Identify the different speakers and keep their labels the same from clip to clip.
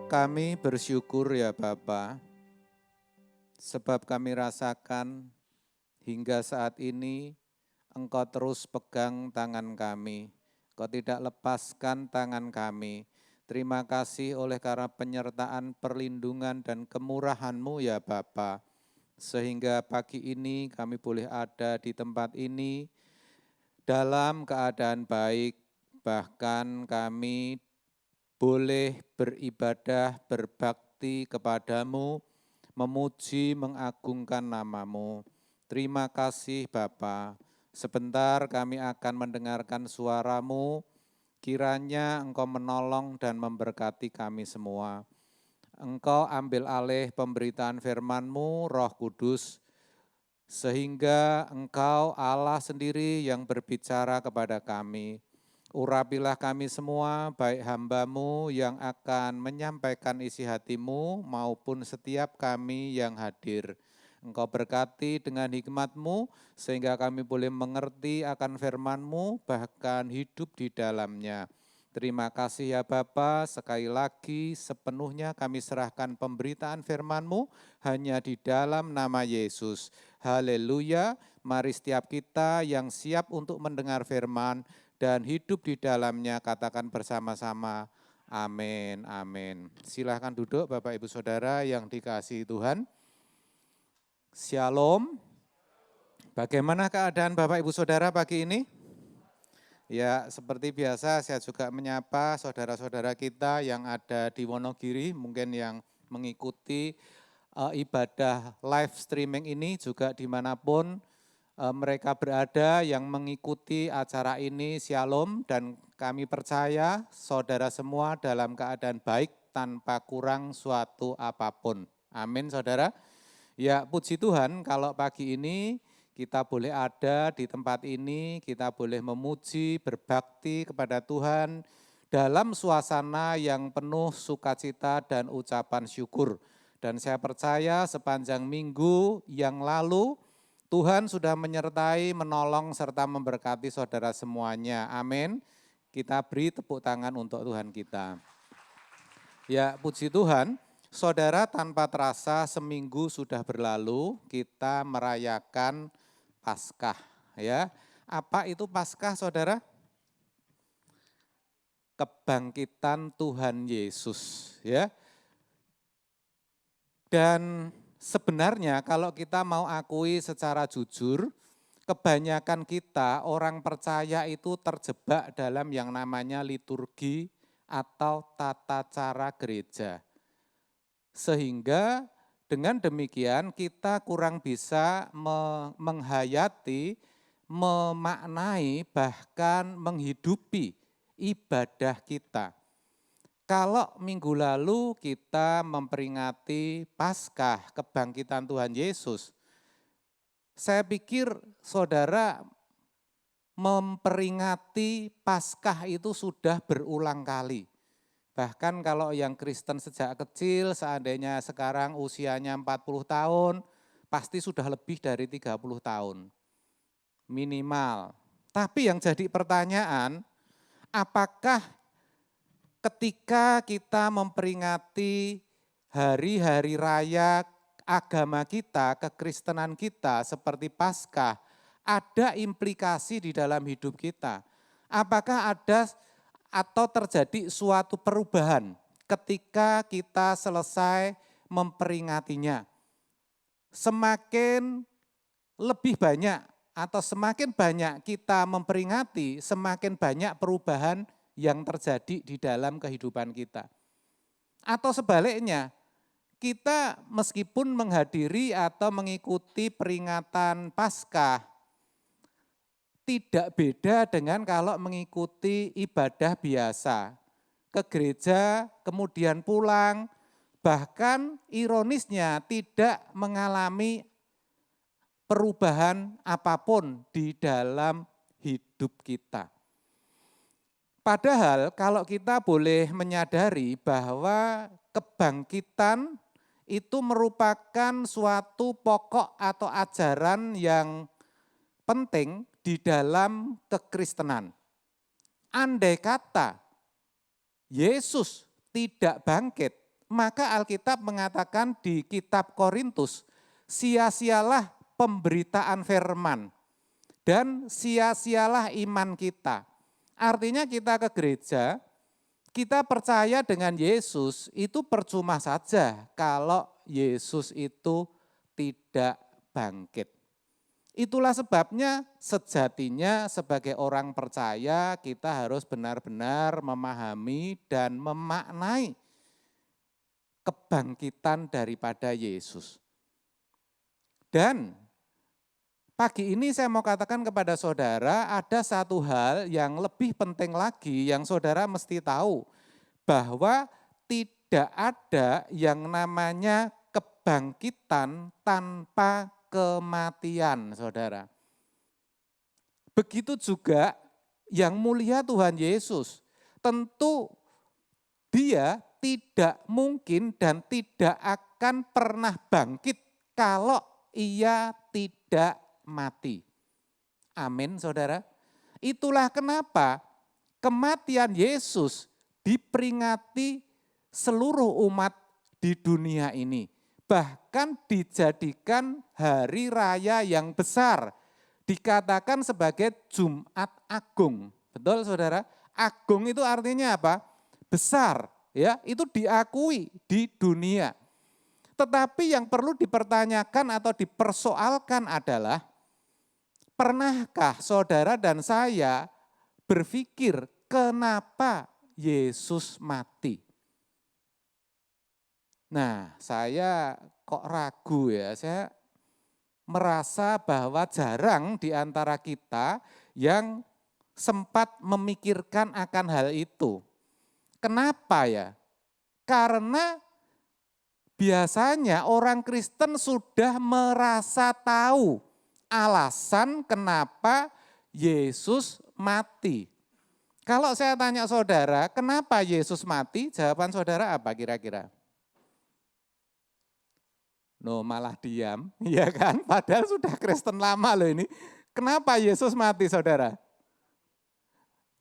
Speaker 1: Kami bersyukur ya Bapa, sebab kami rasakan hingga saat ini Engkau terus pegang tangan kami. Engkau tidak lepaskan tangan kami. Terima kasih oleh karena penyertaan, perlindungan, dan kemurahan-Mu ya Bapa. Sehingga pagi ini kami boleh ada di tempat ini dalam keadaan baik, bahkan kami boleh beribadah, berbakti kepadamu, memuji, mengagungkan nama-Mu. Terima kasih Bapa. Sebentar kami akan mendengarkan suara-Mu, kiranya Engkau menolong dan memberkati kami semua. Engkau ambil alih pemberitaan firman-Mu, Roh Kudus, sehingga Engkau Allah sendiri yang berbicara kepada kami. Urapilah kami semua, baik hamba-Mu yang akan menyampaikan isi hati-Mu maupun setiap kami yang hadir. Engkau berkati dengan hikmat-Mu sehingga kami boleh mengerti akan firman-Mu bahkan hidup di dalamnya. Terima kasih ya Bapa, sekali lagi sepenuhnya kami serahkan pemberitaan firman-Mu hanya di dalam nama Yesus. Haleluya, mari setiap kita yang siap untuk mendengar firman dan hidup di dalamnya, katakan bersama-sama, amin, amin. Silahkan duduk Bapak Ibu Saudara yang dikasihi Tuhan. Shalom. Bagaimana keadaan Bapak Ibu Saudara pagi ini? Ya, seperti biasa saya juga menyapa saudara-saudara kita yang ada di Wonogiri, mungkin yang mengikuti ibadah live streaming ini juga dimanapun mereka berada yang mengikuti acara ini, shalom, dan kami percaya saudara semua dalam keadaan baik tanpa kurang suatu apapun. Amin saudara. Ya puji Tuhan kalau pagi ini kita boleh ada di tempat ini, kita boleh memuji, berbakti kepada Tuhan dalam suasana yang penuh sukacita dan ucapan syukur. Dan saya percaya sepanjang minggu yang lalu, Tuhan sudah menyertai, menolong, serta memberkati saudara semuanya. Amin. Kita beri tepuk tangan untuk Tuhan kita. Ya, puji Tuhan, saudara tanpa terasa seminggu sudah berlalu, kita merayakan Paskah. Ya, apa itu Paskah, saudara? Kebangkitan Tuhan Yesus. Ya, dan sebenarnya kalau kita mau akui secara jujur, kebanyakan kita orang percaya itu terjebak dalam yang namanya liturgi atau tata cara gereja. Sehingga dengan demikian kita kurang bisa menghayati, memaknai, bahkan menghidupi ibadah kita. Kalau minggu lalu kita memperingati Paskah, kebangkitan Tuhan Yesus, saya pikir saudara memperingati Paskah itu sudah berulang kali. Bahkan kalau yang Kristen sejak kecil, seandainya sekarang usianya 40 tahun, pasti sudah lebih dari 30 tahun. Minimal. Tapi yang jadi pertanyaan, apakah ketika kita memperingati hari-hari raya agama kita, kekristenan kita seperti Paskah, ada implikasi di dalam hidup kita. Apakah ada atau terjadi suatu perubahan ketika kita selesai memperingatinya? Semakin lebih banyak atau semakin banyak kita memperingati, semakin banyak perubahan yang terjadi di dalam kehidupan kita. Atau sebaliknya, kita meskipun menghadiri atau mengikuti peringatan Paskah, tidak beda dengan kalau mengikuti ibadah biasa. Ke gereja, kemudian pulang, bahkan ironisnya tidak mengalami perubahan apapun di dalam hidup kita. Padahal kalau kita boleh menyadari bahwa kebangkitan itu merupakan suatu pokok atau ajaran yang penting di dalam kekristenan. Andai kata Yesus tidak bangkit, Maka Alkitab mengatakan di kitab Korintus, sia-sialah pemberitaan firman dan sia-sialah iman kita. Artinya kita ke gereja, kita percaya dengan Yesus itu percuma saja kalau Yesus itu tidak bangkit. Itulah sebabnya sejatinya sebagai orang percaya kita harus benar-benar memahami dan memaknai kebangkitan daripada Yesus. Dan pagi ini saya mau katakan kepada saudara ada satu hal yang lebih penting lagi yang saudara mesti tahu. Bahwa tidak ada yang namanya kebangkitan tanpa kematian, saudara. Begitu juga yang mulia Tuhan Yesus. Tentu dia tidak mungkin dan tidak akan pernah bangkit kalau ia tidak mati. Amin, saudara. Itulah kenapa kematian Yesus diperingati seluruh umat di dunia ini. Bahkan dijadikan hari raya yang besar. Dikatakan sebagai Jumat Agung. Betul saudara? Agung itu artinya apa? Besar. Ya, itu diakui di dunia. Tetapi yang perlu dipertanyakan atau dipersoalkan adalah, pernahkah saudara dan saya berpikir kenapa Yesus mati? Nah, saya kok ragu ya, saya merasa bahwa jarang di antara kita yang sempat memikirkan akan hal itu. Kenapa ya? Karena biasanya orang Kristen sudah merasa tahu alasan kenapa Yesus mati. Kalau saya tanya saudara, kenapa Yesus mati? Jawaban saudara apa kira-kira? No, malah diam, ya kan? Padahal sudah Kristen lama loh ini. Kenapa Yesus mati, saudara?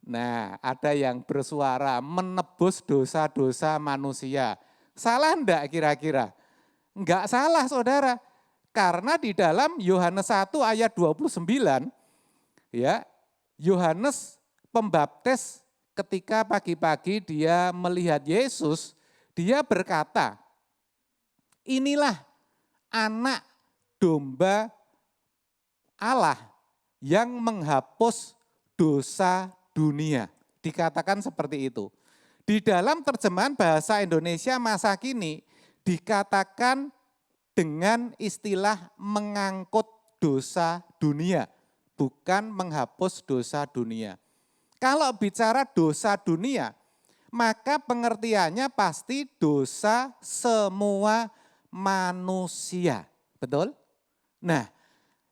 Speaker 1: Nah, ada yang bersuara menebus dosa-dosa manusia. Salah enggak kira-kira? Enggak salah, saudara. Karena di dalam Yohanes 1 ayat 29, ya, Yohanes Pembaptis ketika pagi-pagi dia melihat Yesus, dia berkata, inilah anak domba Allah yang menghapus dosa dunia. Dikatakan seperti itu. Di dalam terjemahan bahasa Indonesia masa kini dikatakan dengan istilah mengangkut dosa dunia, bukan menghapus dosa dunia. Kalau bicara dosa dunia, maka pengertiannya pasti dosa semua manusia. Betul? Nah,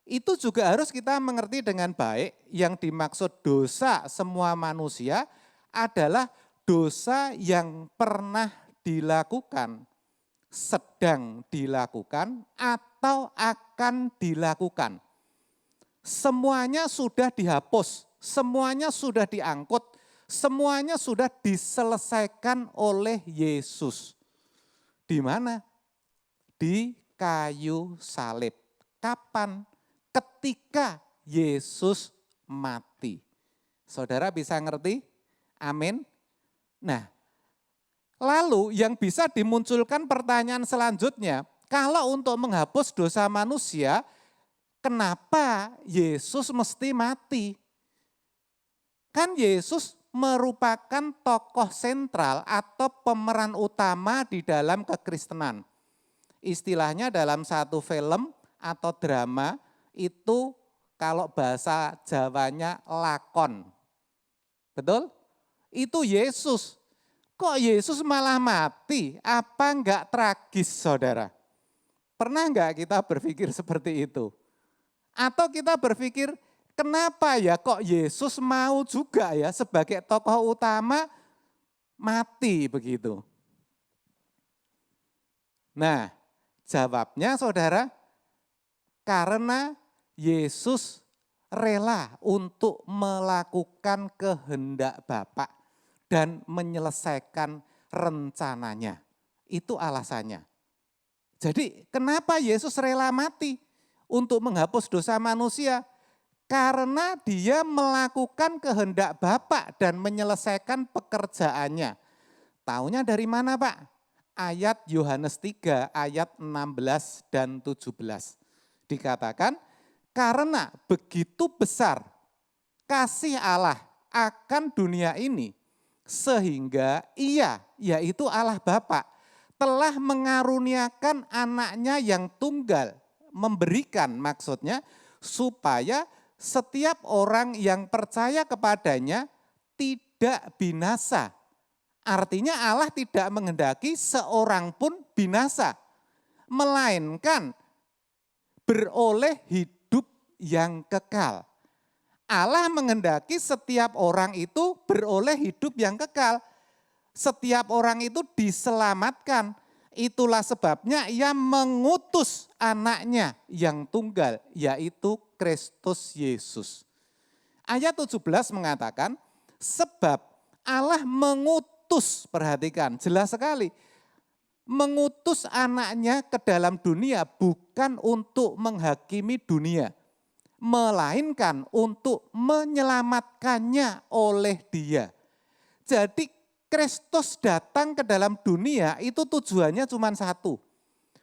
Speaker 1: itu juga harus kita mengerti dengan baik. Yang dimaksud dosa semua manusia adalah dosa yang pernah dilakukan, sedang dilakukan, atau akan dilakukan. Semuanya sudah dihapus, semuanya sudah diangkut, semuanya sudah diselesaikan oleh Yesus. Di mana? Di kayu salib. Kapan? Ketika Yesus mati. Saudara bisa ngerti? Amin. Nah, lalu yang bisa dimunculkan pertanyaan selanjutnya, kalau untuk menghapus dosa manusia, kenapa Yesus mesti mati? Kan Yesus merupakan tokoh sentral atau pemeran utama di dalam kekristenan. Istilahnya dalam satu film atau drama itu kalau bahasa Jawanya lakon. Betul? Itu Yesus. Kok Yesus malah mati? Apa enggak tragis, saudara? Pernah enggak kita berpikir seperti itu? Atau kita berpikir, kenapa ya kok Yesus mau juga ya sebagai tokoh utama mati begitu? Nah, jawabnya saudara, karena Yesus rela untuk melakukan kehendak Bapa dan menyelesaikan rencananya. Itu alasannya. Jadi kenapa Yesus rela mati untuk menghapus dosa manusia? Karena dia melakukan kehendak Bapa dan menyelesaikan pekerjaannya. Taunya dari mana Pak? Ayat Yohanes 3 ayat 16 dan 17. Dikatakan, karena begitu besar kasih Allah akan dunia ini, sehingga ia, yaitu Allah Bapa, telah mengaruniakan anaknya yang tunggal, memberikan maksudnya, supaya setiap orang yang percaya kepadanya tidak binasa. Artinya Allah tidak menghendaki seorang pun binasa, melainkan beroleh hidup yang kekal. Allah menghendaki setiap orang itu beroleh hidup yang kekal. Setiap orang itu diselamatkan. Itulah sebabnya ia mengutus anaknya yang tunggal, yaitu Kristus Yesus. Ayat 17 mengatakan, sebab Allah mengutus, perhatikan jelas sekali, mengutus anaknya ke dalam dunia bukan untuk menghakimi dunia, melainkan untuk menyelamatkannya oleh Dia. Jadi Kristus datang ke dalam dunia itu tujuannya cuma satu.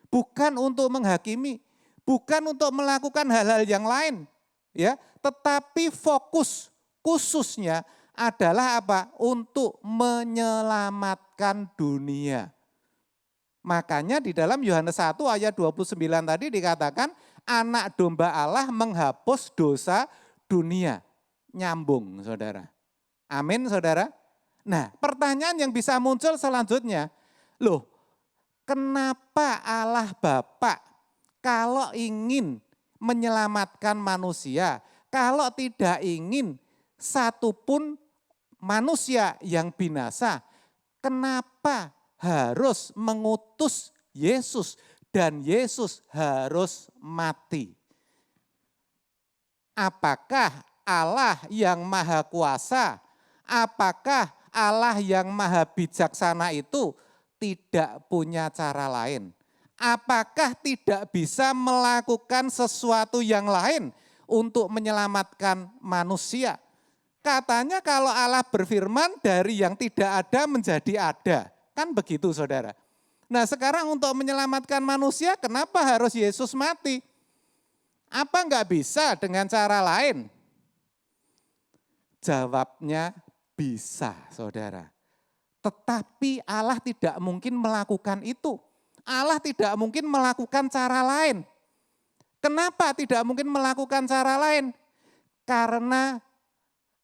Speaker 1: Bukan untuk menghakimi, bukan untuk melakukan hal-hal yang lain, ya, tetapi fokus khususnya adalah apa? Untuk menyelamatkan dunia. Makanya di dalam Yohanes 1 ayat 29 tadi dikatakan anak domba Allah menghapus dosa dunia. Nyambung saudara. Amin saudara. Nah pertanyaan yang bisa muncul selanjutnya. Loh kenapa Allah Bapa kalau ingin menyelamatkan manusia, kalau tidak ingin satupun manusia yang binasa, kenapa harus mengutus Yesus dan Yesus harus mati? Apakah Allah yang maha kuasa, apakah Allah yang maha bijaksana itu tidak punya cara lain? Apakah tidak bisa melakukan sesuatu yang lain untuk menyelamatkan manusia? Katanya kalau Allah berfirman dari yang tidak ada menjadi ada. Kan begitu saudara. Nah sekarang untuk menyelamatkan manusia kenapa harus Yesus mati? Apa enggak bisa dengan cara lain? Jawabnya bisa saudara. Tetapi Allah tidak mungkin melakukan itu. Allah tidak mungkin melakukan cara lain. Kenapa tidak mungkin melakukan cara lain? Karena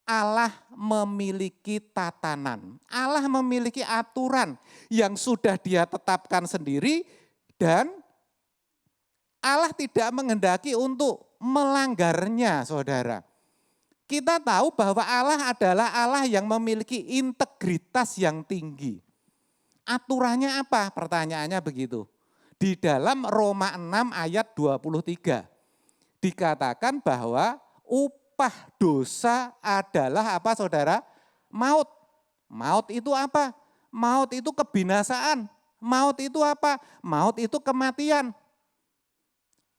Speaker 1: Allah memiliki tatanan, Allah memiliki aturan yang sudah Dia tetapkan sendiri dan Allah tidak menghendaki untuk melanggarnya, saudara. Kita tahu bahwa Allah adalah Allah yang memiliki integritas yang tinggi. Aturannya apa? Pertanyaannya begitu. Di dalam Roma 6 ayat 23 dikatakan bahwa upah dosa adalah apa saudara? Maut. Maut itu apa? Maut itu kebinasaan. Maut itu apa? Maut itu kematian.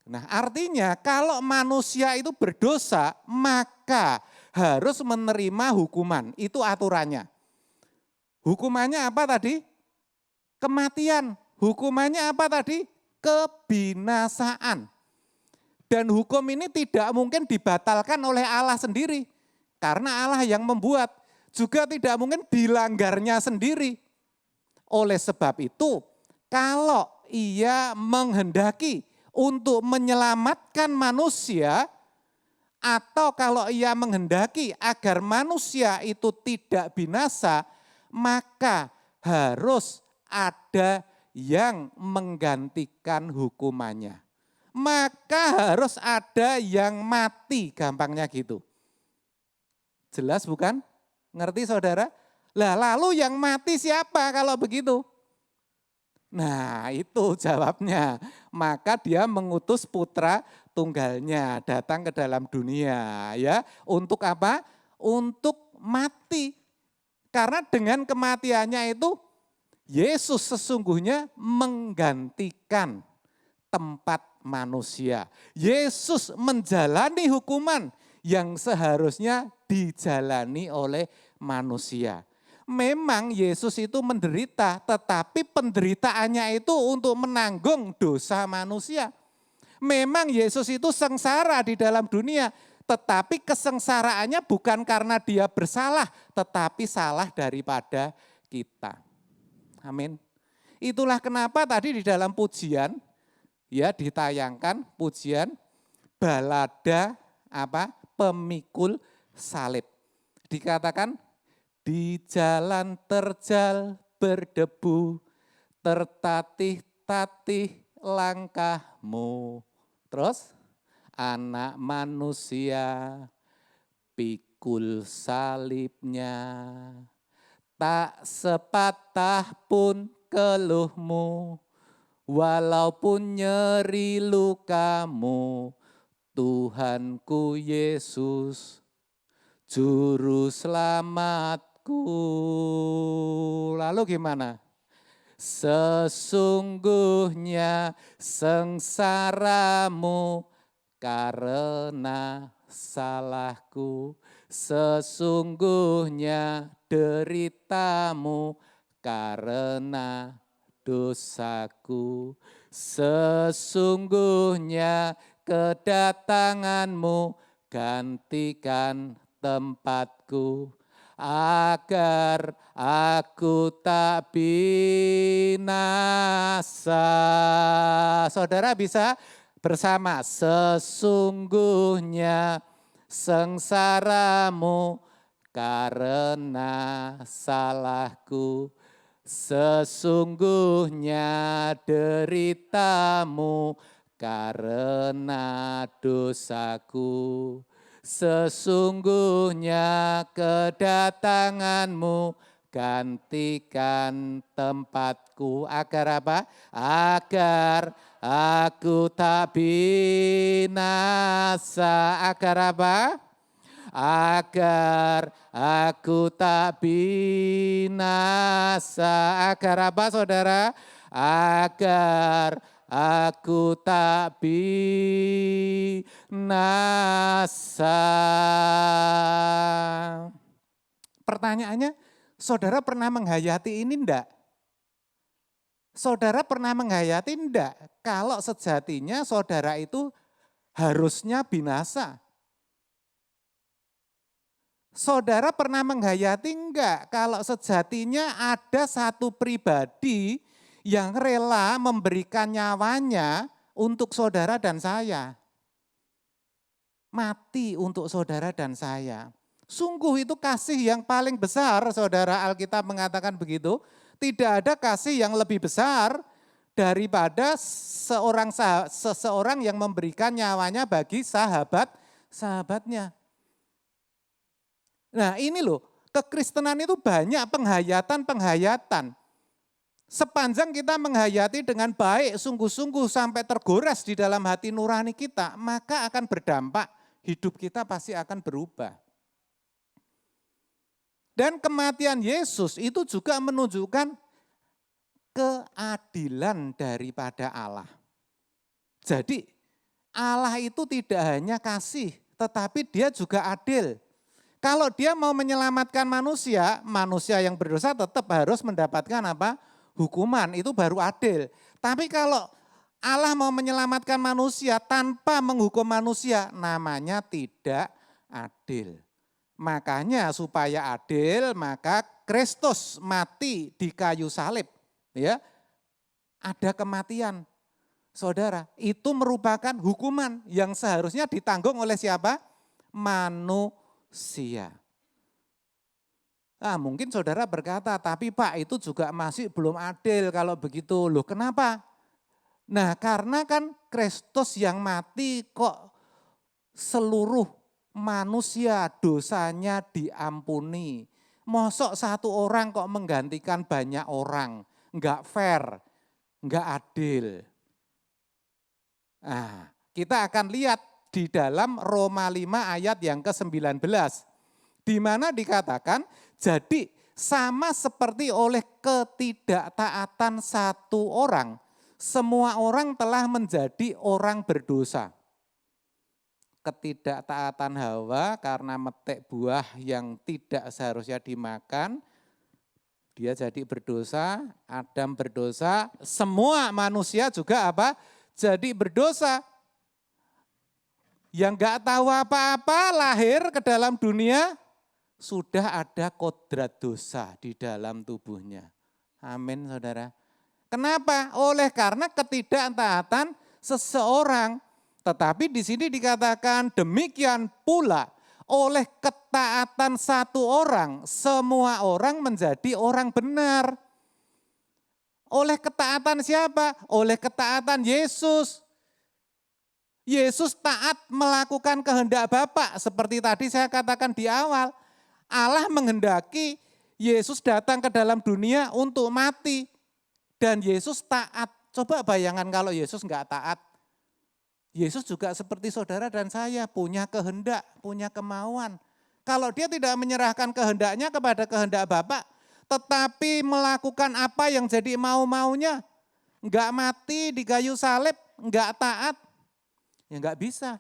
Speaker 1: Nah artinya kalau manusia itu berdosa maka harus menerima hukuman. Itu aturannya. Hukumannya apa tadi? Kematian. Hukumannya apa tadi? Kebinasaan. Dan hukum ini tidak mungkin dibatalkan oleh Allah sendiri. Karena Allah yang membuat. Juga tidak mungkin dilanggarnya sendiri. Oleh sebab itu, kalau Ia menghendaki untuk menyelamatkan manusia, atau kalau Ia menghendaki agar manusia itu tidak binasa, maka harus ada yang menggantikan hukumannya. Maka harus ada yang mati, gampangnya gitu. Jelas bukan? Ngerti saudara? Lah lalu yang mati siapa kalau begitu? Nah itu jawabnya. Maka Dia mengutus putra tunggalnya datang ke dalam dunia, ya. Untuk apa? Untuk mati. Karena dengan kematiannya itu Yesus sesungguhnya menggantikan tempat manusia. Yesus menjalani hukuman yang seharusnya dijalani oleh manusia. Memang Yesus itu menderita, tetapi penderitaannya itu untuk menanggung dosa manusia. Memang Yesus itu sengsara di dalam dunia, tetapi kesengsaraannya bukan karena dia bersalah, tetapi salah daripada kita. Amin. Itulah kenapa tadi di dalam pujian ya ditayangkan pujian balada pemikul salib. Dikatakan di jalan terjal berdebu, tertatih-tatih langkahmu. Terus anak manusia pikul salibnya, tak sepatah pun keluhmu, walaupun nyeri lukamu, Tuhanku Yesus, Juru Selamatku. Lalu gimana? Sesungguhnya sengsaramu karena salahku, sesungguhnya deritamu karena dosaku, sesungguhnya kedatanganmu gantikan tempatku, agar aku tak binasa. Saudara bisa bersama, sesungguhnya sengsaramu karena salahku, sesungguhnya deritamu karena dosaku, sesungguhnya kedatanganmu gantikan tempatku, agar apa? Agar aku tak binasa. Agar apa? Agar aku tak binasa. Agar apa saudara? Agar aku tak binasa. Pertanyaannya, saudara pernah menghayati ini enggak? Saudara pernah menghayati enggak kalau sejatinya saudara itu harusnya binasa? Saudara pernah menghayati enggak kalau sejatinya ada satu pribadi yang rela memberikan nyawanya untuk saudara dan saya? Mati untuk saudara dan saya. Sungguh itu kasih yang paling besar, saudara. Alkitab mengatakan begitu. Tidak ada kasih yang lebih besar daripada seseorang yang memberikan nyawanya bagi sahabatnya. Nah ini loh, kekristenan itu banyak penghayatan. Sepanjang kita menghayati dengan baik, sungguh-sungguh sampai tergores di dalam hati nurani kita, maka akan berdampak, hidup kita pasti akan berubah. Dan kematian Yesus itu juga menunjukkan keadilan daripada Allah. Jadi Allah itu tidak hanya kasih, tetapi dia juga adil. Kalau dia mau menyelamatkan manusia, manusia yang berdosa tetap harus mendapatkan apa? Hukuman, itu baru adil. Tapi kalau Allah mau menyelamatkan manusia tanpa menghukum manusia, namanya tidak adil. Makanya supaya adil, maka Kristus mati di kayu salib. Ya, ada kematian. Saudara, itu merupakan hukuman yang seharusnya ditanggung oleh siapa? Manusia. Nah, mungkin saudara berkata, tapi Pak itu juga masih belum adil kalau begitu. Loh kenapa? Nah karena kan Kristus yang mati kok seluruh manusia dosanya diampuni. Mosok satu orang kok menggantikan banyak orang. Enggak fair, enggak adil. Nah, kita akan lihat di dalam Roma 5 ayat yang ke-19. Di mana dikatakan, jadi Sama seperti oleh ketidaktaatan satu orang, semua orang telah menjadi orang berdosa. Ketidaktaatan Hawa karena metik buah yang tidak seharusnya dimakan, dia jadi berdosa, Adam berdosa, semua manusia juga apa? Jadi berdosa. Yang enggak tahu apa-apa lahir ke dalam dunia, sudah ada kodrat dosa di dalam tubuhnya. Amin, saudara. Kenapa? Oleh karena ketidaktaatan seseorang. Tetapi di sini dikatakan demikian pula oleh ketaatan satu orang, semua orang menjadi orang benar. Oleh ketaatan siapa? Oleh ketaatan Yesus. Yesus taat melakukan kehendak Bapa, seperti tadi saya katakan di awal. Allah menghendaki Yesus datang ke dalam dunia untuk mati. Dan Yesus taat. Coba bayangkan kalau Yesus enggak taat. Yesus juga seperti saudara dan saya, punya kehendak, punya kemauan. Kalau dia tidak menyerahkan kehendaknya kepada kehendak Bapa, tetapi melakukan apa yang jadi mau-maunya, enggak mati di kayu salib, enggak taat, ya enggak bisa.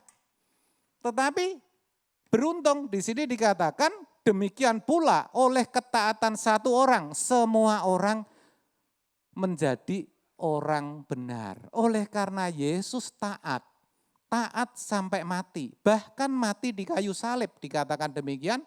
Speaker 1: Tetapi beruntung di sini dikatakan demikian pula oleh ketaatan satu orang, semua orang menjadi orang benar. Oleh karena Yesus taat sampai mati, bahkan mati di kayu salib dikatakan demikian,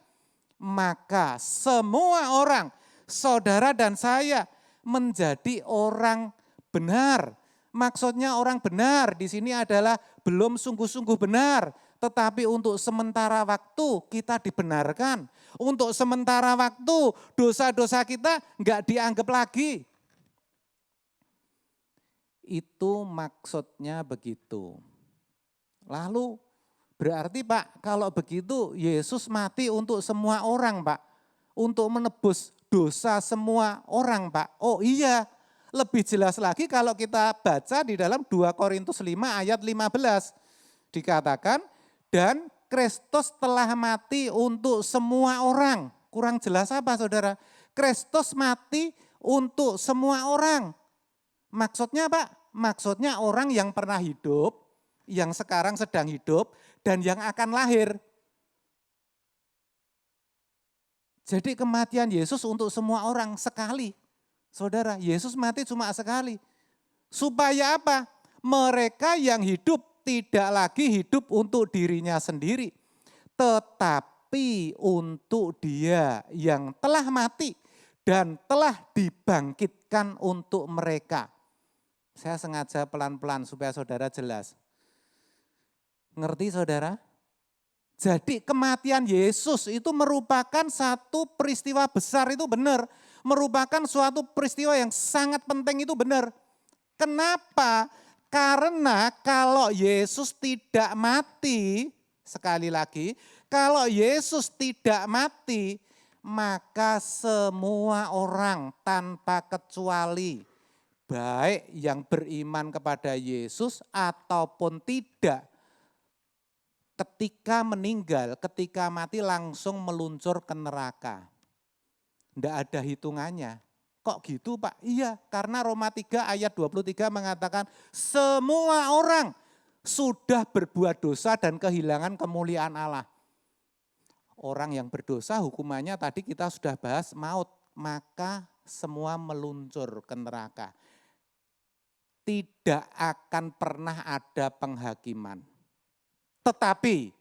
Speaker 1: maka semua orang, saudara dan saya menjadi orang benar. Maksudnya orang benar di sini adalah belum sungguh-sungguh benar, tetapi untuk sementara waktu kita dibenarkan. Untuk sementara waktu dosa-dosa kita enggak dianggap lagi. Itu maksudnya begitu. Lalu berarti Pak, kalau begitu Yesus mati untuk semua orang Pak. Untuk menebus dosa semua orang Pak. Oh iya, lebih jelas lagi kalau kita baca di dalam 2 Korintus 5 ayat 15. Dikatakan, dan Kristus telah mati untuk semua orang. Kurang jelas apa saudara? Kristus mati untuk semua orang. Maksudnya Pak? Maksudnya orang yang pernah hidup, yang sekarang sedang hidup, dan yang akan lahir. Jadi kematian Yesus untuk semua orang sekali. Saudara, Yesus mati cuma sekali. Supaya apa? Mereka yang hidup tidak lagi hidup untuk dirinya sendiri, tetapi untuk Dia yang telah mati dan telah dibangkitkan untuk mereka. Saya sengaja pelan-pelan supaya saudara jelas. Ngerti saudara? Jadi kematian Yesus itu merupakan satu peristiwa besar, itu benar. Merupakan suatu peristiwa yang sangat penting, itu benar. Kenapa? Karena kalau Yesus tidak mati, sekali lagi, kalau Yesus tidak mati, maka semua orang tanpa kecuali, baik yang beriman kepada Yesus ataupun tidak, ketika meninggal, ketika mati langsung meluncur ke neraka. Tidak ada hitungannya. Kok gitu Pak? Iya, karena Roma 3 ayat 23 mengatakan semua orang sudah berbuat dosa dan kehilangan kemuliaan Allah. Orang yang berdosa hukumannya tadi kita sudah bahas maut, maka semua meluncur ke neraka. Tidak akan pernah ada penghakiman. Tetapi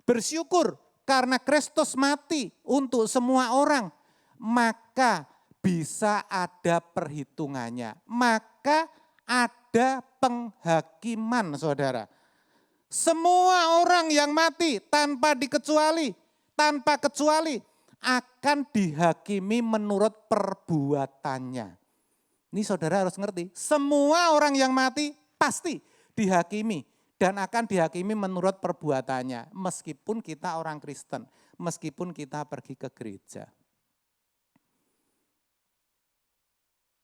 Speaker 1: bersyukur karena Kristus mati untuk semua orang, maka bisa ada perhitungannya. Maka ada penghakiman saudara. Semua orang yang mati tanpa kecuali akan dihakimi menurut perbuatannya. Ini saudara harus ngerti, semua orang yang mati pasti dihakimi dan akan dihakimi menurut perbuatannya. Meskipun kita orang Kristen, meskipun kita pergi ke gereja.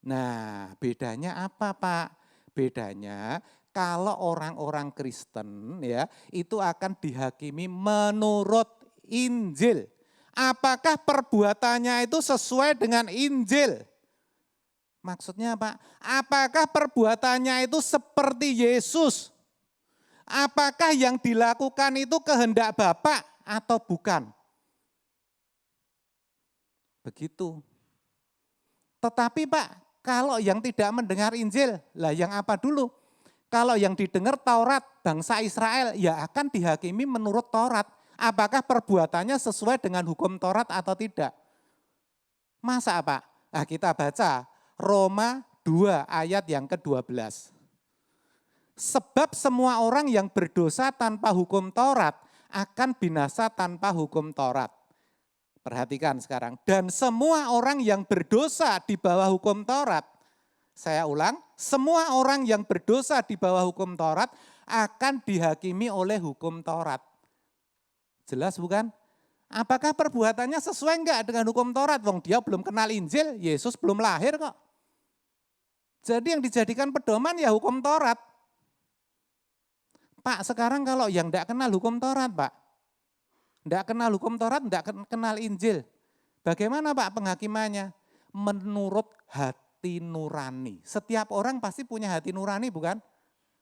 Speaker 1: Nah, bedanya apa Pak? Bedanya kalau orang-orang Kristen ya, itu akan dihakimi menurut Injil. Apakah perbuatannya itu sesuai dengan Injil? Maksudnya apa? Apakah perbuatannya itu seperti Yesus? Apakah yang dilakukan itu kehendak Bapa atau bukan? Begitu. Tetapi Pak, kalau yang tidak mendengar Injil, lah yang apa dulu? Kalau yang didengar Taurat, bangsa Israel, ya akan dihakimi menurut Taurat. Apakah perbuatannya sesuai dengan hukum Taurat atau tidak? Masa Pak? Nah, kita baca Roma 2 ayat yang ke-12. Sebab semua orang yang berdosa tanpa hukum Taurat akan binasa tanpa hukum Taurat. Perhatikan sekarang, dan semua orang yang berdosa di bawah hukum Taurat, saya ulang, semua orang yang berdosa di bawah hukum Taurat akan dihakimi oleh hukum Taurat. Jelas bukan? Apakah perbuatannya sesuai enggak dengan hukum Taurat? Wong dia belum kenal Injil, Yesus belum lahir kok. Jadi yang dijadikan pedoman ya hukum Taurat. Pak, sekarang kalau yang enggak kenal hukum Taurat, Pak, enggak kenal hukum Taurat, enggak kenal Injil. Bagaimana Pak penghakimannya? Menurut hati nurani. Setiap orang pasti punya hati nurani bukan?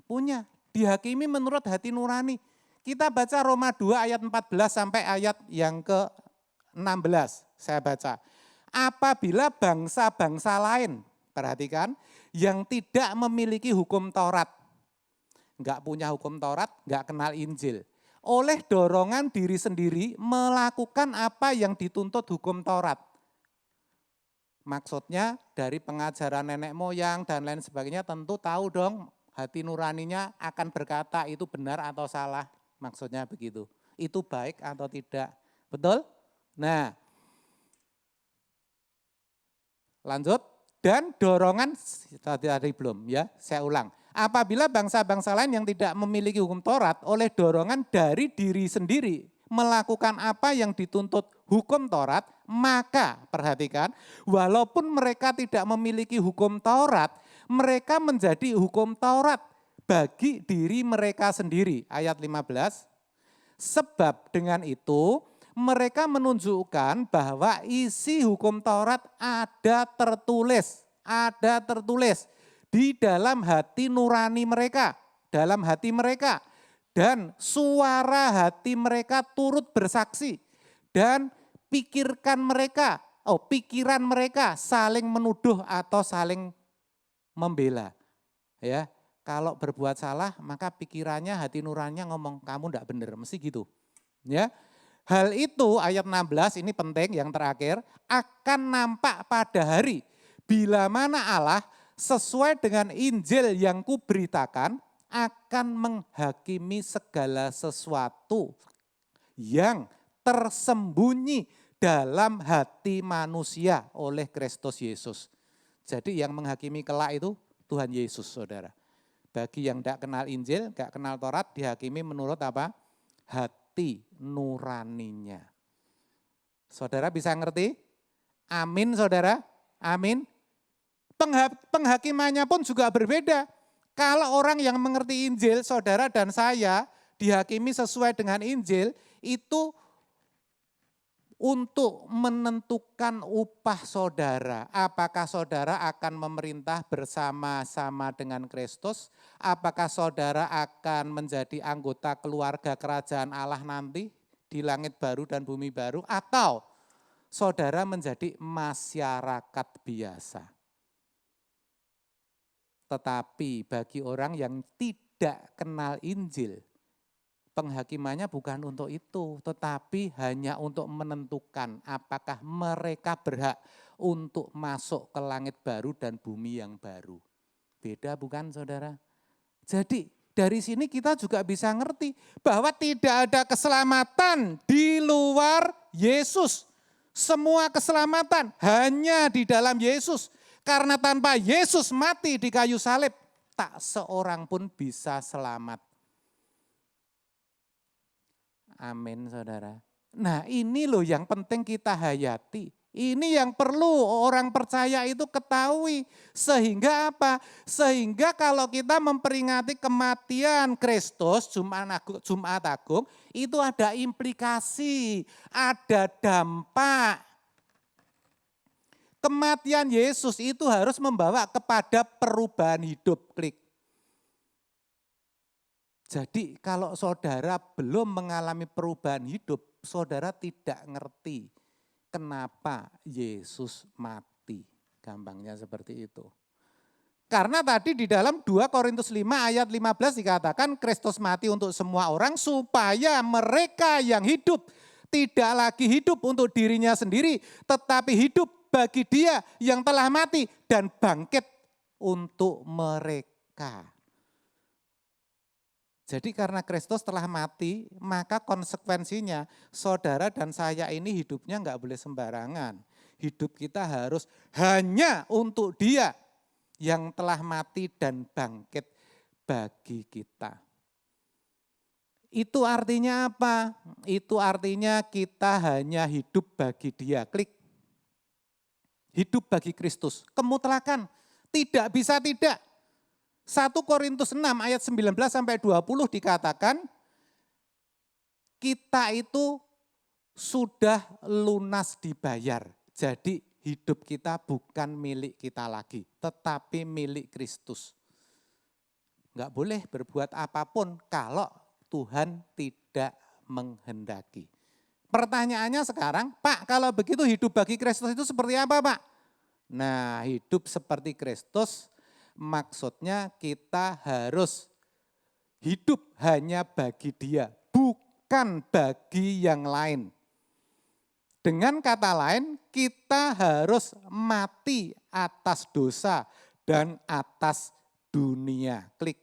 Speaker 1: Punya. Dihakimi menurut hati nurani. Kita baca Roma 2 ayat 14 sampai ayat yang ke-16. Saya baca. Apabila bangsa-bangsa lain, perhatikan, yang tidak memiliki hukum Taurat, enggak punya hukum Taurat, enggak kenal Injil, oleh dorongan diri sendiri melakukan apa yang dituntut hukum Taurat. Maksudnya dari pengajaran nenek moyang dan lain sebagainya tentu tahu dong hati nuraninya akan berkata itu benar atau salah. Maksudnya begitu. Itu baik atau tidak. Betul? Nah, lanjut. Dan dorongan, tadi belum ya, saya ulang. Apabila bangsa-bangsa lain yang tidak memiliki hukum Taurat oleh dorongan dari diri sendiri melakukan apa yang dituntut hukum Taurat, maka perhatikan, walaupun mereka tidak memiliki hukum Taurat, mereka menjadi hukum Taurat bagi diri mereka sendiri. Ayat 15, sebab dengan itu mereka menunjukkan bahwa isi hukum Taurat ada tertulis di dalam hati nurani mereka, dalam hati mereka. Dan suara hati mereka turut bersaksi dan pikiran mereka saling menuduh atau saling membela. Ya, kalau berbuat salah maka pikirannya, hati nuraninya ngomong kamu enggak benar, mesti gitu. Ya. Hal itu ayat 16 ini penting yang terakhir, akan nampak pada hari bila mana Allah sesuai dengan Injil yang kuberitakan akan menghakimi segala sesuatu yang tersembunyi dalam hati manusia oleh Kristus Yesus. Jadi yang menghakimi kelak itu Tuhan Yesus, saudara. Bagi yang tidak kenal Injil, tidak kenal Taurat, dihakimi menurut apa? Hati nuraninya. Saudara bisa ngerti? Amin saudara, amin. Penghakimannya pun juga berbeda. Kalau orang yang mengerti Injil, saudara dan saya dihakimi sesuai dengan Injil, itu untuk menentukan upah saudara. Apakah saudara akan memerintah bersama-sama dengan Kristus? Apakah saudara akan menjadi anggota keluarga kerajaan Allah nanti di langit baru dan bumi baru? Atau saudara menjadi masyarakat biasa? Tetapi bagi orang yang tidak kenal Injil, penghakimannya bukan untuk itu, tetapi hanya untuk menentukan apakah mereka berhak untuk masuk ke langit baru dan bumi yang baru. Beda bukan saudara? Jadi dari sini kita juga bisa ngerti bahwa tidak ada keselamatan di luar Yesus. Semua keselamatan hanya di dalam Yesus. Karena tanpa Yesus mati di kayu salib, tak seorang pun bisa selamat. Amin saudara. Nah ini loh yang penting kita hayati. Ini yang perlu orang percaya itu ketahui. Sehingga apa? Sehingga kalau kita memperingati kematian Kristus, Jumat Agung, itu ada implikasi, ada dampak. Kematian Yesus itu harus membawa kepada perubahan hidup. Klik. Jadi kalau saudara belum mengalami perubahan hidup, saudara tidak ngerti kenapa Yesus mati. Gampangnya seperti itu. Karena tadi di dalam 2 Korintus 5 ayat 15 dikatakan Kristus mati untuk semua orang supaya mereka yang hidup tidak lagi hidup untuk dirinya sendiri, tetapi hidup bagi Dia yang telah mati dan bangkit untuk mereka. Jadi karena Kristus telah mati, maka konsekuensinya saudara dan saya ini hidupnya enggak boleh sembarangan. Hidup kita harus hanya untuk Dia yang telah mati dan bangkit bagi kita. Itu artinya apa? Itu artinya kita hanya hidup bagi Dia. Klik. Hidup bagi Kristus. Kemutlakan. Tidak bisa tidak. 1 Korintus 6 ayat 19 sampai 20 dikatakan kita itu sudah lunas dibayar. Jadi hidup kita bukan milik kita lagi, tetapi milik Kristus. Enggak boleh berbuat apapun kalau Tuhan tidak menghendaki. Pertanyaannya sekarang, Pak, kalau begitu hidup bagi Kristus itu seperti apa, Pak? Nah, hidup seperti Kristus maksudnya kita harus hidup hanya bagi Dia, bukan bagi yang lain. Dengan kata lain, kita harus mati atas dosa dan atas dunia. Klik.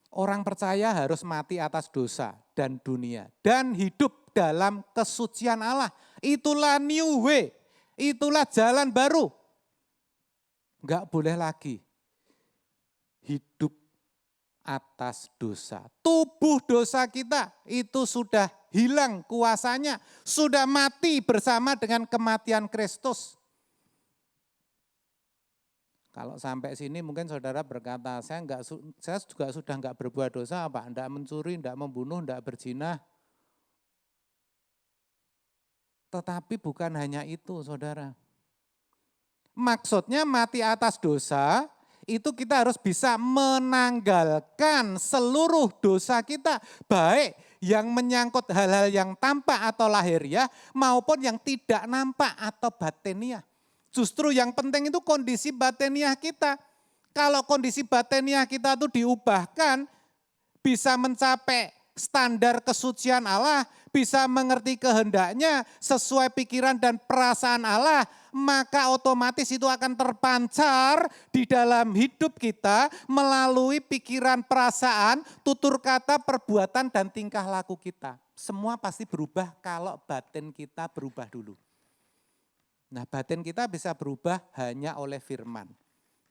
Speaker 1: Orang percaya harus mati atas dosa dan dunia dan hidup dalam kesucian Allah. Itulah new way, itulah jalan baru. Enggak boleh lagi hidup atas dosa. Tubuh dosa kita itu sudah hilang kuasanya, sudah mati bersama dengan kematian Kristus. Kalau sampai sini mungkin saudara berkata, saya juga sudah enggak berbuat dosa, Pak, enggak mencuri, enggak membunuh, enggak berzina. Tetapi bukan hanya itu, saudara. Maksudnya mati atas dosa, itu kita harus bisa menanggalkan seluruh dosa kita, baik yang menyangkut hal-hal yang tampak atau lahiriah maupun yang tidak nampak atau batiniah. Justru yang penting itu kondisi batiniah kita. Kalau kondisi batiniah kita itu diubahkan, bisa mencapai standar kesucian Allah, bisa mengerti kehendaknya sesuai pikiran dan perasaan Allah, maka otomatis itu akan terpancar di dalam hidup kita melalui pikiran, perasaan, tutur kata, perbuatan, dan tingkah laku kita. Semua pasti berubah kalau batin kita berubah dulu. Nah, batin kita bisa berubah hanya oleh firman.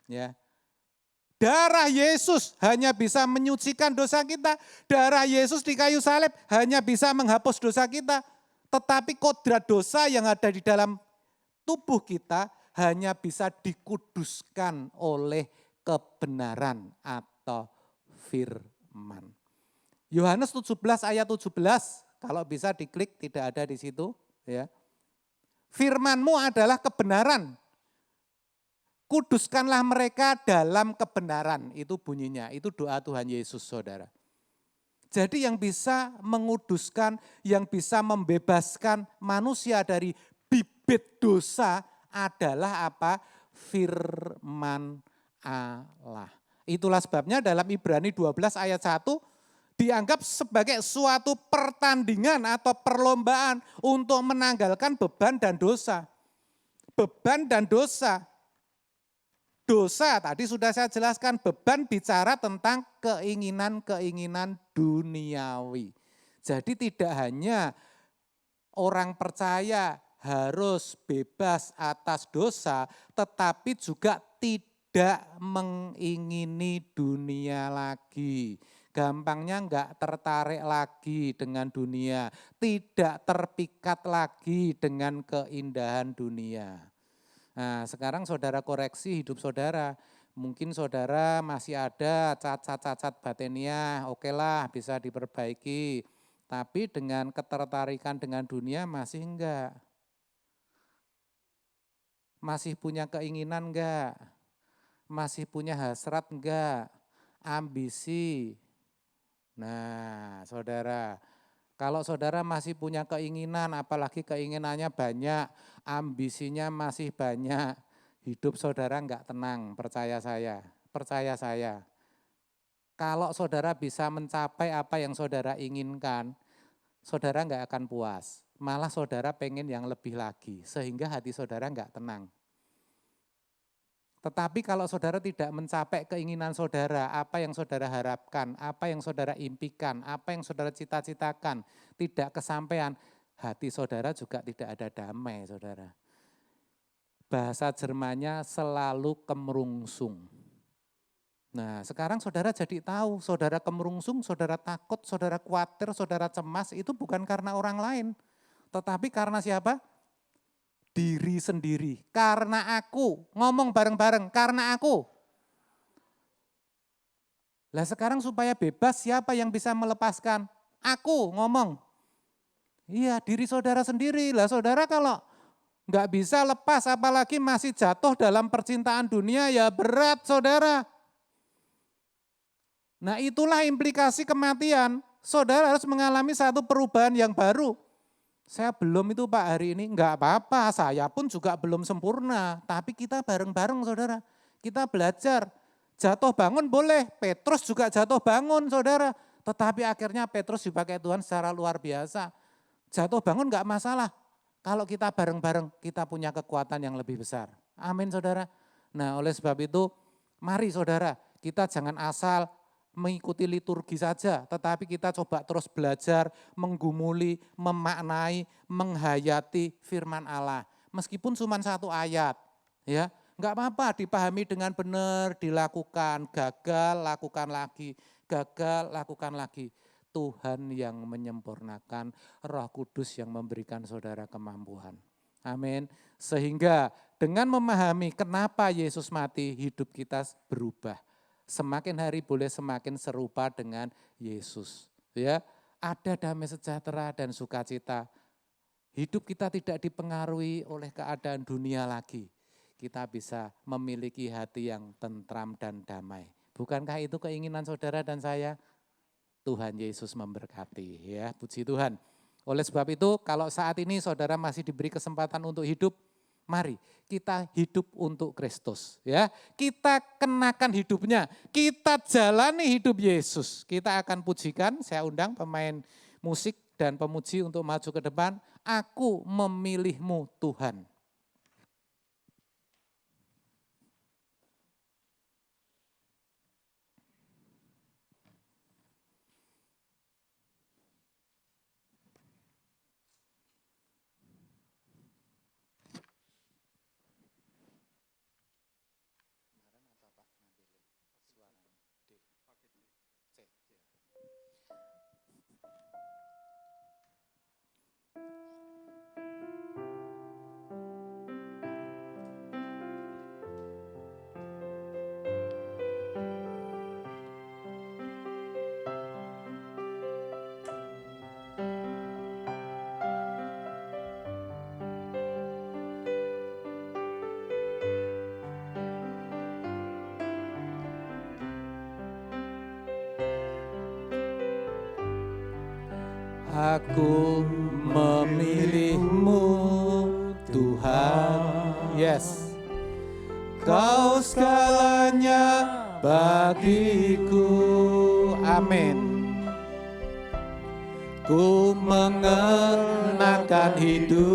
Speaker 1: Ya. Darah Yesus hanya bisa menyucikan dosa kita. Darah Yesus di kayu salib hanya bisa menghapus dosa kita. Tetapi kodrat dosa yang ada di dalam tubuh kita hanya bisa dikuduskan oleh kebenaran atau firman. Yohanes 17 ayat 17, kalau bisa diklik, tidak ada di situ. Ya. Firman-Mu adalah kebenaran. Kuduskanlah mereka dalam kebenaran, itu bunyinya, itu doa Tuhan Yesus, saudara. Jadi yang bisa menguduskan, yang bisa membebaskan manusia dari bibit dosa adalah apa? Firman Allah. Itulah sebabnya dalam Ibrani 12 ayat 1 dianggap sebagai suatu pertandingan atau perlombaan untuk menanggalkan beban dan dosa. Beban dan dosa. Dosa tadi sudah saya jelaskan, beban bicara tentang keinginan-keinginan duniawi. Jadi tidak hanya orang percaya harus bebas atas dosa, tetapi juga tidak mengingini dunia lagi. gampangnya enggak tertarik lagi dengan dunia, tidak terpikat lagi dengan keindahan dunia. Nah, sekarang saudara koreksi hidup saudara. Mungkin saudara masih ada cacat-cacat batiniah, okelah bisa diperbaiki. Tapi dengan ketertarikan dengan dunia masih enggak. Masih punya keinginan enggak? Masih punya hasrat enggak? Ambisi. Nah, saudara, kalau saudara masih punya keinginan, apalagi keinginannya banyak, ambisinya masih banyak, hidup saudara enggak tenang, percaya saya. Kalau saudara bisa mencapai apa yang saudara inginkan, saudara enggak akan puas. Malah saudara pengen yang lebih lagi, sehingga hati saudara enggak tenang. Tetapi kalau saudara tidak mencapai keinginan saudara, apa yang saudara harapkan, apa yang saudara impikan, apa yang saudara cita-citakan, tidak kesampaian, hati saudara juga tidak ada damai, saudara. Bahasa Jermannya selalu kemerungsung. Nah, sekarang saudara jadi tahu, saudara kemerungsung, saudara takut, saudara khawatir, saudara cemas, itu bukan karena orang lain. Tetapi karena siapa? Diri sendiri. Karena aku, ngomong bareng-bareng, karena aku. Lah sekarang supaya bebas, siapa yang bisa melepaskan? Aku ngomong. Iya, diri saudara sendiri. Lah saudara kalau nggak bisa lepas, apalagi masih jatuh dalam percintaan dunia, ya berat saudara. Nah itulah implikasi kematian. Saudara harus mengalami satu perubahan yang baru. Saya belum itu Pak hari ini, enggak apa-apa, saya pun juga belum sempurna. Tapi kita bareng-bareng saudara, kita belajar. Jatuh bangun boleh, Petrus juga jatuh bangun saudara. Tetapi akhirnya Petrus dipakai Tuhan secara luar biasa. Jatuh bangun enggak masalah. Kalau kita bareng-bareng, kita punya kekuatan yang lebih besar. Amin saudara. Nah oleh sebab itu, mari saudara, kita jangan asal mengikuti liturgi saja, tetapi kita coba terus belajar, menggumuli, memaknai, menghayati firman Allah. Meskipun cuma satu ayat, ya enggak apa-apa dipahami dengan benar, dilakukan, gagal lakukan lagi, gagal lakukan lagi. Tuhan yang menyempurnakan, Roh Kudus yang memberikan saudara kemampuan. Amin. Sehingga dengan memahami kenapa Yesus mati, hidup kita berubah. Semakin hari boleh semakin serupa dengan Yesus. Ya, ada damai sejahtera dan sukacita. Hidup kita tidak dipengaruhi oleh keadaan dunia lagi. Kita bisa memiliki hati yang tentram dan damai. Bukankah itu keinginan saudara dan saya? Tuhan Yesus memberkati, ya, puji Tuhan. Oleh sebab itu, kalau saat ini saudara masih diberi kesempatan untuk hidup, mari kita hidup untuk Kristus, ya. Kita kenakan hidupnya, kita jalani hidup Yesus. Kita akan pujikan, saya undang pemain musik dan pemuji untuk maju ke depan. Aku memilihmu Tuhan. Aku memilihmu Tuhan, yes. Kau segalanya bagiku, amin. Ku mengenakan hidupmu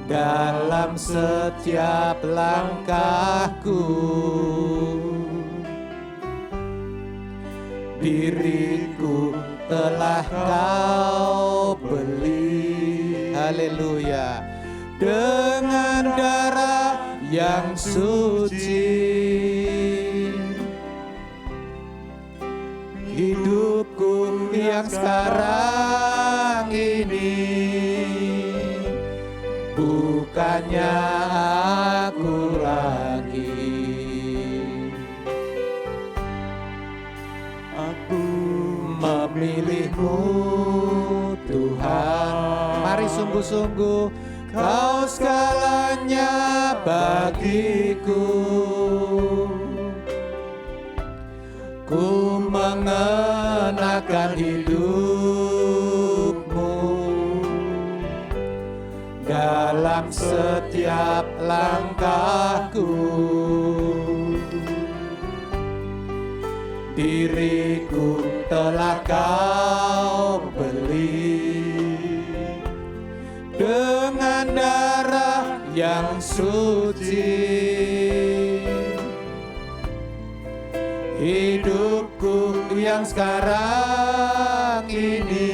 Speaker 1: dalam setiap langkahku. Diriku telah kau beli, haleluya, dengan darah yang suci. sekarang ini, bukannya aku lagi. Aku memilihmu Tuhan. Mari sungguh-sungguh, Kau segalanya bagiku. Ku mengenakan hidupmu dalam setiap langkahku. Diriku telah Kau beli dengan darah yang suci. Hidupku yang sekarang ini,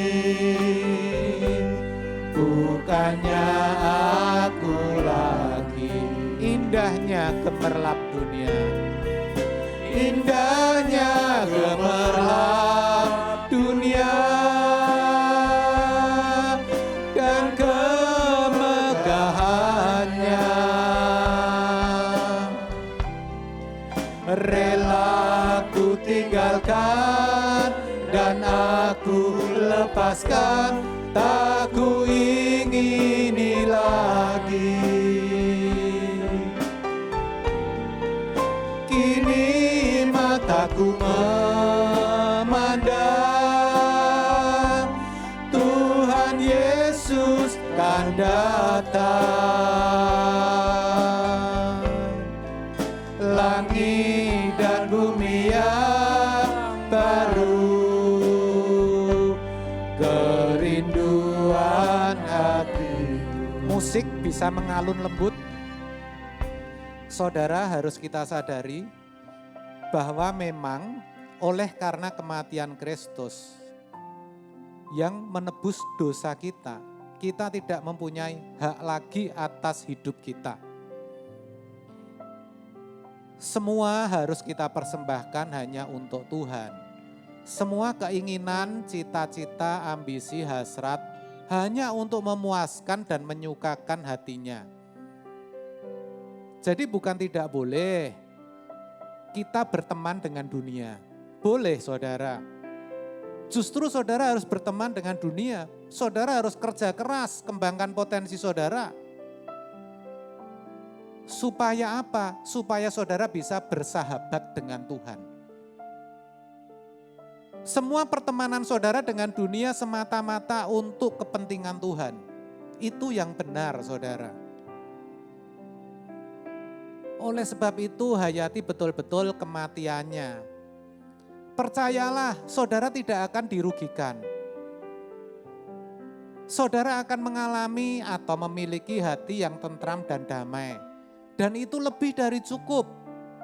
Speaker 1: bukannya aku lagi. Indahnya gemerlap dunia, indahnya gemerlap dunia, dan kemegahannya. Rela ku tinggalkan dan aku lepaskan, tak ku ingini lagi. Kini mataku memandang Tuhan Yesus kan datang. Langit dan bumi yang baru, kerinduan hati. Musik bisa mengalun lembut. Saudara, harus kita sadari bahwa memang oleh karena kematian Kristus yang menebus dosa kita, kita tidak mempunyai hak lagi atas hidup kita. Semua harus kita persembahkan hanya untuk Tuhan. Semua keinginan, cita-cita, ambisi, hasrat hanya untuk memuaskan dan menyukakan hatinya. Jadi bukan tidak boleh kita berteman dengan dunia. Boleh, saudara. Justru saudara harus berteman dengan dunia. Saudara harus kerja keras, kembangkan potensi saudara. Supaya apa? Supaya saudara bisa bersahabat dengan Tuhan. Semua pertemanan saudara dengan dunia semata-mata untuk kepentingan Tuhan. Itu yang benar, saudara. Oleh sebab itu, hayati betul-betul kematiannya. Percayalah, saudara tidak akan dirugikan. Saudara akan mengalami atau memiliki hati yang tentram dan damai. Dan itu lebih dari cukup.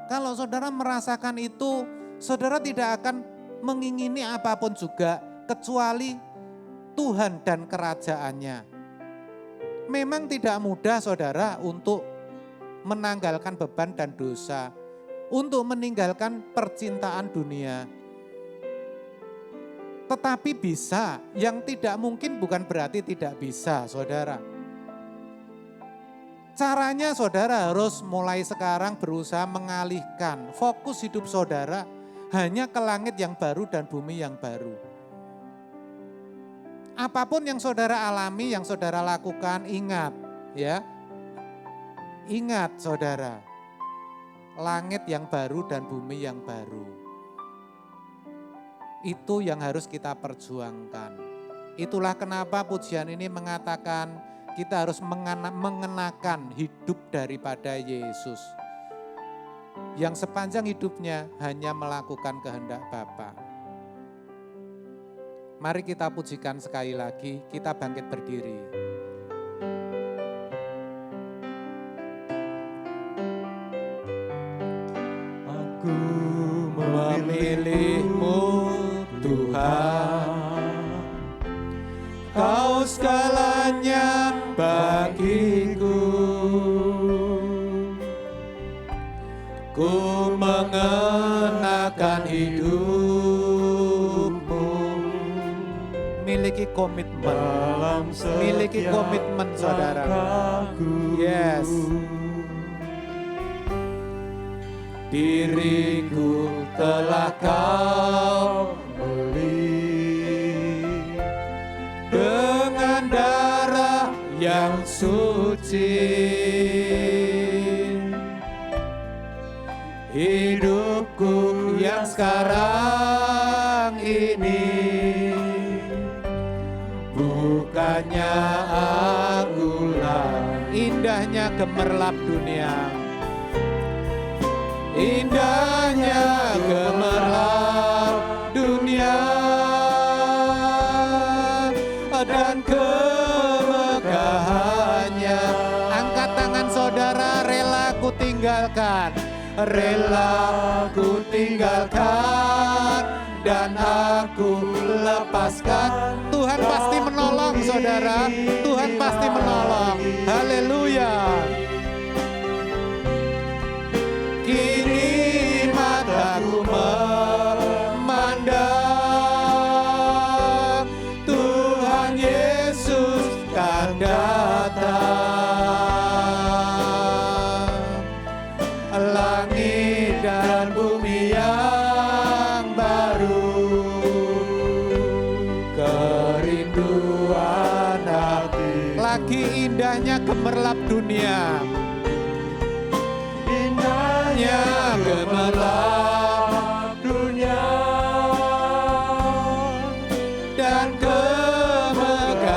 Speaker 1: Kalau saudara merasakan itu, saudara tidak akan mengingini apapun juga kecuali Tuhan dan kerajaannya. Memang tidak mudah, saudara, untuk menanggalkan beban dan dosa, untuk meninggalkan percintaan dunia. Tetapi bisa, yang tidak mungkin bukan berarti tidak bisa, saudara. Caranya saudara harus mulai sekarang berusaha mengalihkan fokus hidup saudara hanya ke langit yang baru dan bumi yang baru. Apapun yang saudara alami, yang saudara lakukan, ingat ya. Ingat saudara, langit yang baru dan bumi yang baru. Itu yang harus kita perjuangkan. Itulah kenapa pujian ini mengatakan kita harus mengenakan hidup daripada Yesus. Yang sepanjang hidupnya hanya melakukan kehendak Bapa. Mari kita pujikan sekali lagi, kita bangkit berdiri. Aku memilihmu Tuhan, Kau segalanya bagiku. Ku mengenakan hidupmu miliki komitmen. Miliki komitmen saudara. Yes. Diriku telah kau beli dengan darah yang suci. Hidupku yang sekarang ini bukannya akulah. Indahnya gemerlap dunia, indahnya gemerlap dunia, dan kemegahannya. Angkat tangan saudara, rela ku tinggalkan, rela ku tinggalkan, dan aku lepaskan. Tuhan pasti menolong saudara, Tuhan pasti menolong. Haleluya. Kini mataku memandang Tuhan Yesus kan datang. Langit dan bumi yang baru, kerinduan hati. Lagi indahnya gemerlap dunia, gemerlap dunia, dan kemegahannya.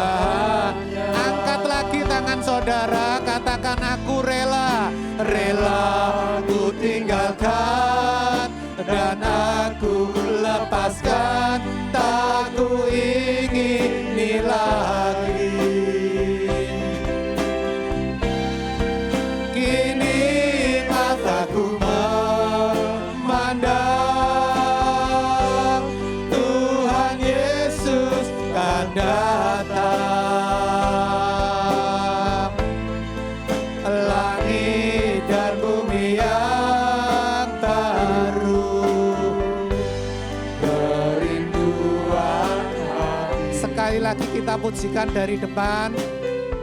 Speaker 1: Angkat lagi tangan saudara, katakan aku rela, rela ku tinggalkan, dan aku lepaskan, tak ku ingini lagi. Lagi kita pujikan dari depan.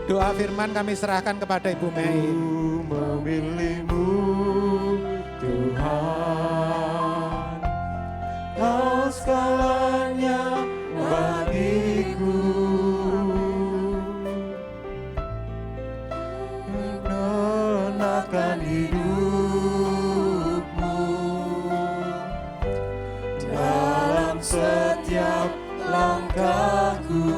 Speaker 1: Doa firman kami serahkan kepada Ibu Mei.
Speaker 2: Memilihmu Tuhan, Kau segalanya bagiku. Mengenakan hidupmu dalam setiap langkahku.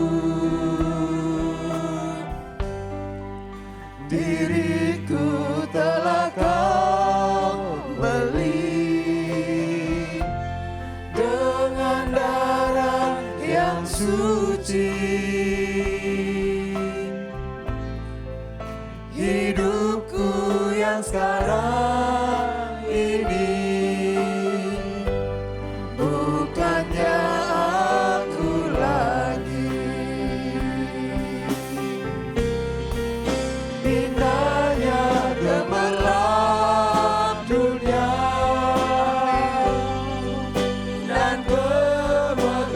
Speaker 2: Diriku telah kau beli dengan darah yang suci. Hidupku yang sekarang ini bukannya aku lagi. Indahnya gemerlap dunia, dan kemegahannya.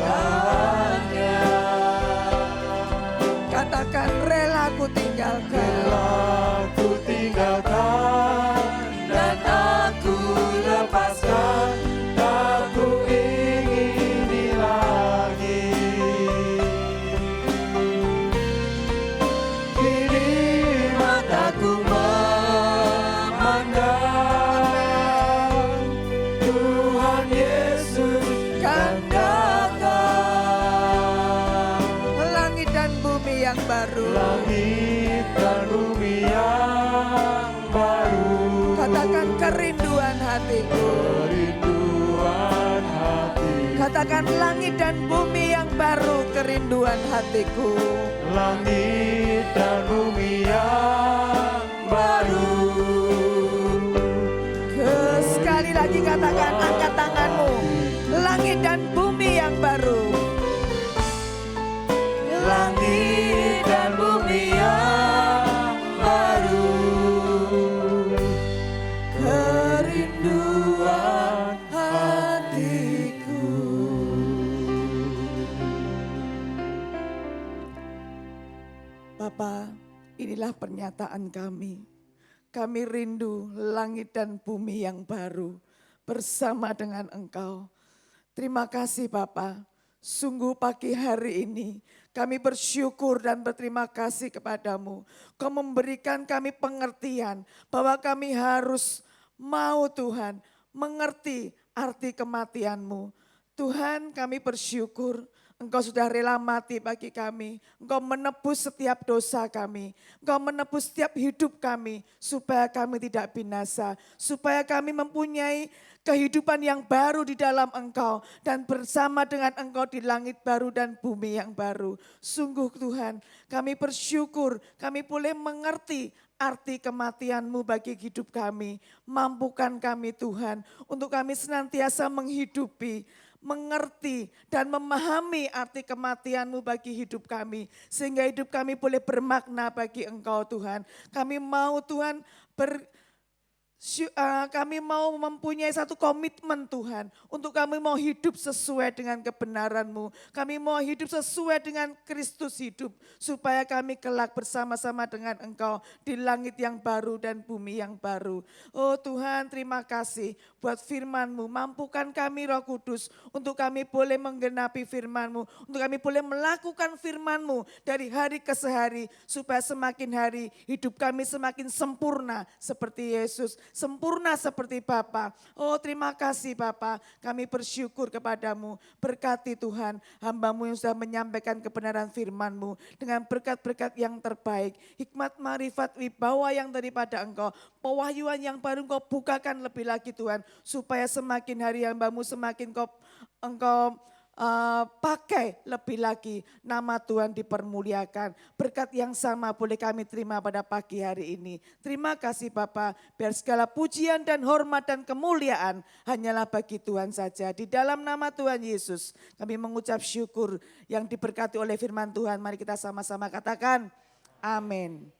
Speaker 3: Katakan rela ku tinggalkan,
Speaker 2: rela ku tinggalkan, dan aku lepaskan, tak ku ingini lagi. Kini mataku memandang Tuhan Yesus kan datang.
Speaker 3: langit dan bumi yang baru.
Speaker 2: Langit dan bumi yang baru.
Speaker 3: Katakan kerinduan hatiku.
Speaker 2: Kerinduan hati.
Speaker 3: Katakan langit dan bumi yang baru, kerinduan hatiku.
Speaker 2: Langit dan bumi yang baru.
Speaker 3: Sekali lagi katakan, angkat tanganmu. Langit dan bumi yang baru.
Speaker 2: Langit dan bumi yang baru. Kerinduan hatiku.
Speaker 3: Bapa, inilah pernyataan kami. Kami rindu langit dan bumi yang baru bersama dengan Engkau. Terima kasih Bapa. Sungguh pagi hari ini kami bersyukur dan berterima kasih kepadamu. Kau memberikan kami pengertian bahwa kami harus mau Tuhan mengerti arti kematian-Mu. Tuhan, kami bersyukur Engkau sudah rela mati bagi kami. Engkau menebus setiap dosa kami. Engkau menebus setiap hidup kami supaya kami tidak binasa. Supaya kami mempunyai kehidupan yang baru di dalam Engkau. Dan bersama dengan Engkau di langit baru dan bumi yang baru. Sungguh Tuhan, kami bersyukur kami boleh mengerti arti kematian-Mu bagi hidup kami. Mampukan kami Tuhan untuk kami senantiasa menghidupi, mengerti dan memahami arti kematian-Mu bagi hidup kami. Sehingga hidup kami boleh bermakna bagi Engkau Tuhan. Kami mau Tuhan kami mau mempunyai satu komitmen Tuhan. Untuk kami mau hidup sesuai dengan kebenaran-Mu. Kami mau hidup sesuai dengan Kristus hidup. Supaya kami kelak bersama-sama dengan Engkau di langit yang baru dan bumi yang baru. Oh Tuhan, terima kasih buat firman-Mu. Mampukan kami Roh Kudus untuk kami boleh menggenapi firman-Mu. Untuk kami boleh melakukan firman-Mu dari hari ke hari. Supaya semakin hari hidup kami semakin sempurna seperti Yesus. Sempurna seperti Bapa. Oh terima kasih Bapa, kami bersyukur kepadamu. Berkati Tuhan hamba-Mu yang sudah menyampaikan kebenaran firman-Mu dengan berkat-berkat yang terbaik. Hikmat, marifat, wibawa yang daripada Engkau. Pewahyuan yang baru Engkau bukakan lebih lagi Tuhan. Supaya semakin hari hamba-Mu semakin Engkau pakai lebih lagi, nama Tuhan dipermuliakan. Berkat yang sama boleh kami terima pada pagi hari ini. Terima kasih Bapa, biar segala pujian dan hormat dan kemuliaan hanyalah bagi Tuhan saja. Di dalam nama Tuhan Yesus kami mengucap syukur yang diberkati oleh firman Tuhan. Mari kita sama-sama katakan amin.